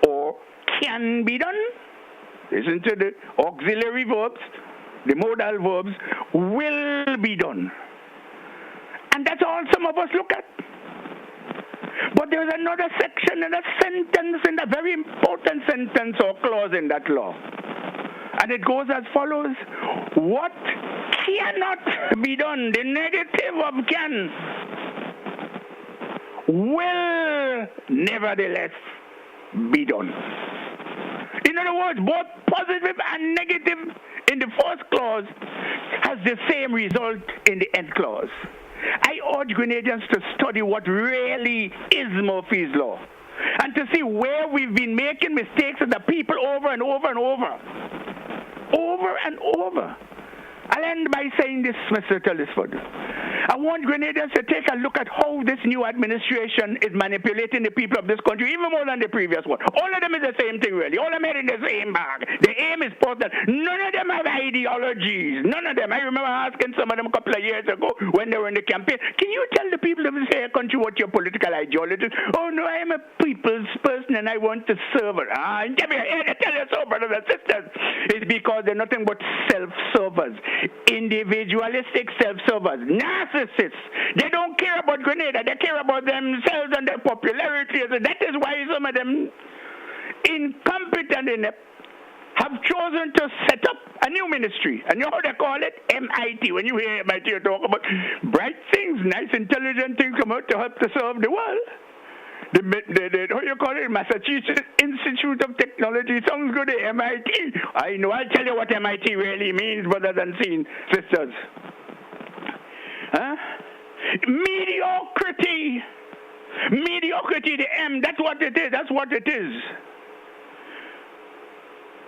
or can be done. Listen to the auxiliary verbs, the modal verbs, will be done. And that's all some of us look at. But there's another section in a sentence, in a very important sentence or clause in that law. And it goes as follows. What cannot be done, the negative of can, will nevertheless be done. In other words, both positive and negative in the first clause has the same result in the end clause. I urge Grenadians to study what really is Murphy's Law and to see where we've been making mistakes as the people over and over and over. Over and over. I'll end by saying this, Mr. Telesford. I want Grenadians to take a look at how this new administration is manipulating the people of this country, even more than the previous one. All of them is the same thing, really. All of them are in the same bag. The aim is personal. None of them have ideologies. None of them. I remember asking some of them a couple of years ago when they were in the campaign, can you tell the people of this country what your political ideology is? Oh, no, I am a people's person and I want to serve it. I tell you so, brothers and sisters. It's because they're nothing but self-servers. Individualistic self-servers, narcissists. They don't care about Grenada. They care about themselves and their popularity. That is why some of them, incompetent inept, have chosen to set up a new ministry. And you know how they call it? MIT. When you hear MIT, you talk about bright things, nice, intelligent things come out to help to serve the world. How you call it? Massachusetts Institute of Technology. Sounds good, MIT. I know. I'll tell you what MIT really means, brothers and sisters. Huh? Mediocrity. Mediocrity, the M, that's what it is. That's what it is.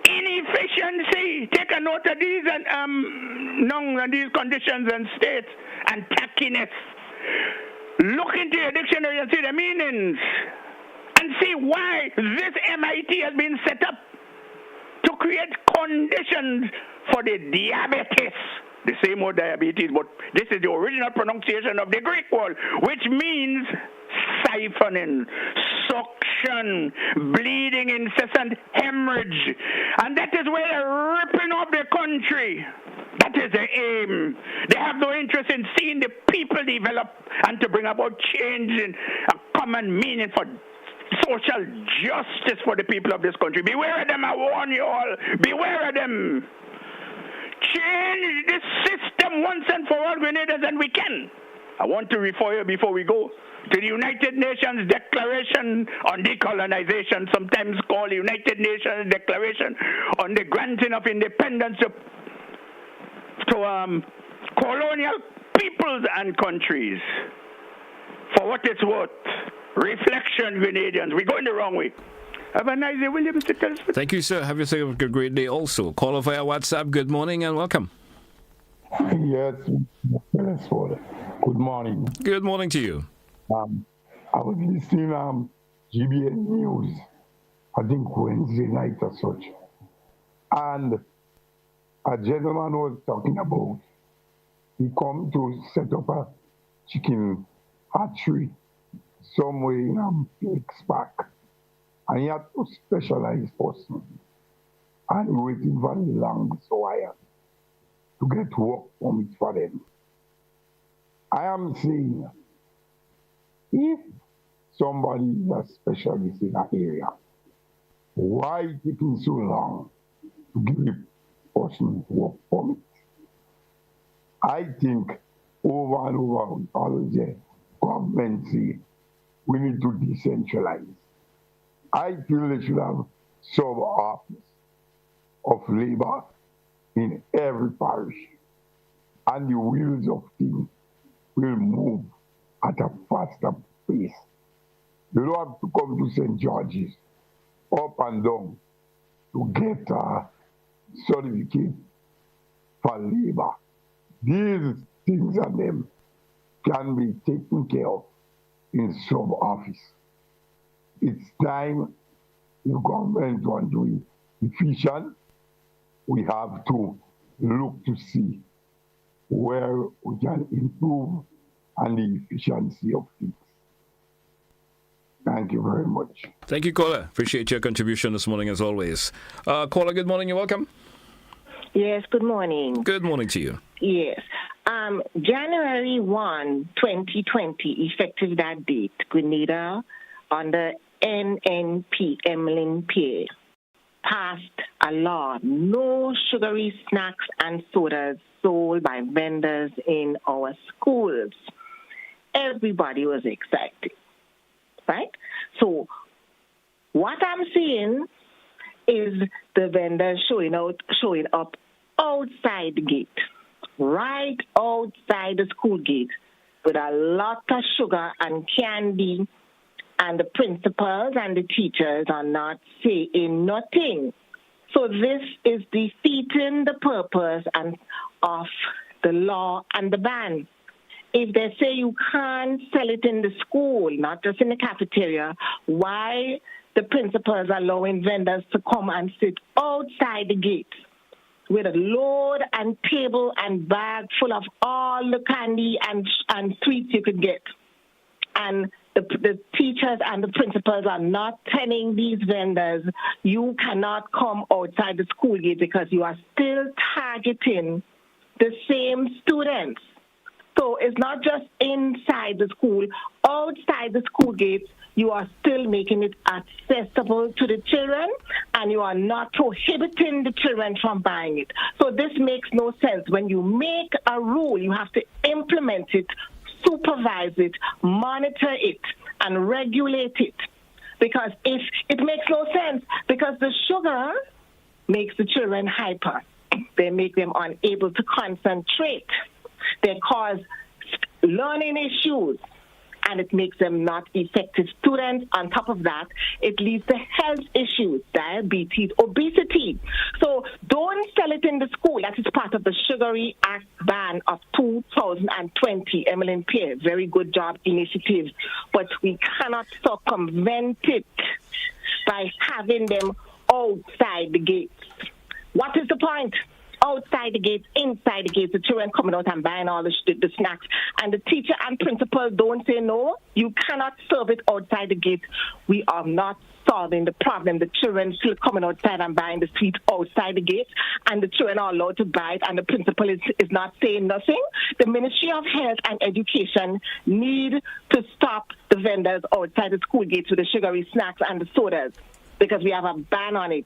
Inefficiency. Take a note of these and these conditions and states, and tackiness. Look into your dictionary and see the meanings and see why this MIT has been set up to create conditions for the diabetes. The same word diabetes, but this is the original pronunciation of the Greek word, which means siphoning, suction, bleeding, incessant hemorrhage. And that is where they're ripping off the country. That is the aim. They have no interest in seeing the people develop and to bring about change in a common meaning for social justice for the people of this country. Beware of them, I warn you all. Beware of them. Change this system once and for all, Grenadians, and we can. I want to refer you before we go to the United Nations Declaration on Decolonization, sometimes called the United Nations Declaration on the granting of independence to colonial peoples and countries. For what it's worth, reflection, Grenadians. We're going the wrong way. Have a nice day, William, Mr. Telesford. Thank you, sir. Have yourself a great day also. Call via WhatsApp. Good morning and welcome. Yes, Telesford. Good morning. Good morning to you. I was listening GBN News, I think Wednesday night or such. And a gentleman was talking about he come to set up a chicken hatchery somewhere in Lakes Park. And he had to specialize person. And he waiting very long, so I had to get work permit for them. I am saying, if somebody is a specialist in an area, why taking so long to give the person work permit? I think over and over, all the government say we need to decentralize. I feel they should have some office of labor in every parish, and the wheels of things will move at a faster pace. You don't have to come to St. George's up and down to get a certificate for labor. These things and them can be taken care of in some office. It's time the government want to be efficient. We have to look to see where we can improve on the efficiency of things. Thank you very much. Thank you, caller. Appreciate your contribution this morning as always. Caller, good morning. You're welcome. Yes, good morning. Good morning to you. Yes. January 1, 2020, effective that date, Grenada under NNP, Emlyn Pierre, passed a law, no sugary snacks and sodas sold by vendors in our schools. Everybody was excited, right? So what I'm seeing is the vendors showing up outside the gate, right outside the school gate, with a lot of sugar and candy, and the principals and the teachers are not saying nothing. So this is defeating the purpose of the law and the ban. If they say you can't sell it in the school, not just in the cafeteria, why the principals are allowing vendors to come and sit outside the gate with a load and table and bag full of all the candy and sweets you could get? And the teachers and the principals are not telling these vendors, you cannot come outside the school gate because you are still targeting the same students. So it's not just inside the school. Outside the school gates, you are still making it accessible to the children, and you are not prohibiting the children from buying it. So this makes no sense. When you make a rule, you have to implement it, supervise it, monitor it, and regulate it. Because if it makes no sense, because the sugar makes the children hyper. They make them unable to concentrate. They cause learning issues, and it makes them not effective students. On top of that, it leads to health issues, diabetes, obesity. So don't sell it in the school. That is part of the Sugary Act ban of 2020. Emlyn Pierre, very good job initiative. But we cannot circumvent it by having them outside the gates. What is the point? Outside the gates, inside the gates, the children coming out and buying all the snacks. And the teacher and principal don't say no, you cannot serve it outside the gate. We are not solving the problem. The children still coming outside and buying the sweets outside the gate, and the children are allowed to buy it, and the principal is not saying nothing. The Ministry of Health and Education need to stop the vendors outside the school gates with the sugary snacks and the sodas, because we have a ban on it.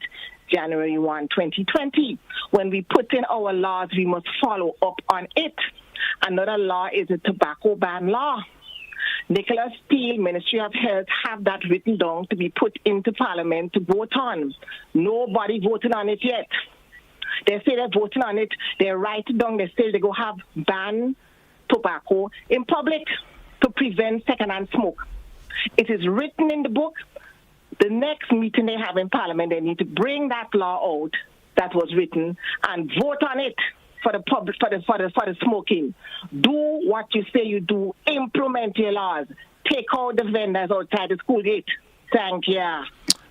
January 1, 2020. When we put in our laws, we must follow up on it. Another law is a tobacco ban law. Nicholas Steele, Ministry of Health, have that written down to be put into Parliament to vote on. Nobody voted on it yet. They say they're voting on it. They write it down. They say they go have ban tobacco in public to prevent secondhand smoke. It is written in the book. The next meeting they have in Parliament, they need to bring that law out that was written and vote on it for the public, for the smoking. Do what you say you do. Implement your laws. Take out the vendors outside the school gate. Thank you.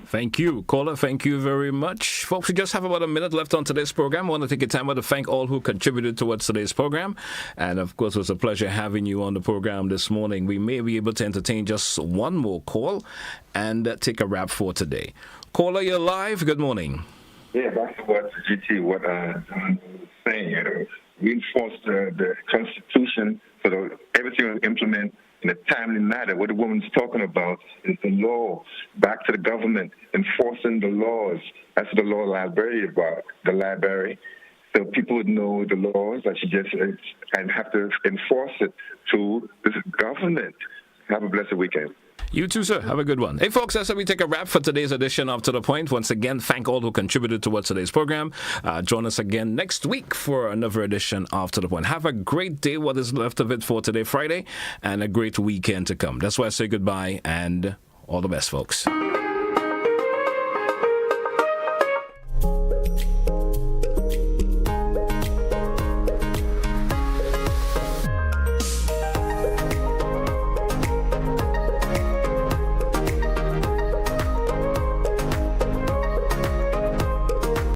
Thank you, caller. Thank you very much. Folks, we just have about a minute left on today's program. I want to take a time out to thank all who contributed towards today's program. And, of course, it was a pleasure having you on the program this morning. We may be able to entertain just one more call and take a wrap for today. Caller, you're live. Good morning. Yeah, that's what GT, what John was saying. We enforce the Constitution so that everything will implement in a timely manner. What the woman's talking about is the law, back to the government, enforcing the laws. That's what the law library is about, the library. So people would know the laws that she just and have to enforce it to the government. Have a blessed weekend. You too, sir. Have a good one. Hey, folks, that's how we take a wrap for today's edition of To The Point. Once again, thank all who contributed towards today's program. Join us again next week for another edition of To The Point. Have a great day, what is left of it for today, Friday, and a great weekend to come. That's why I say goodbye and all the best, folks.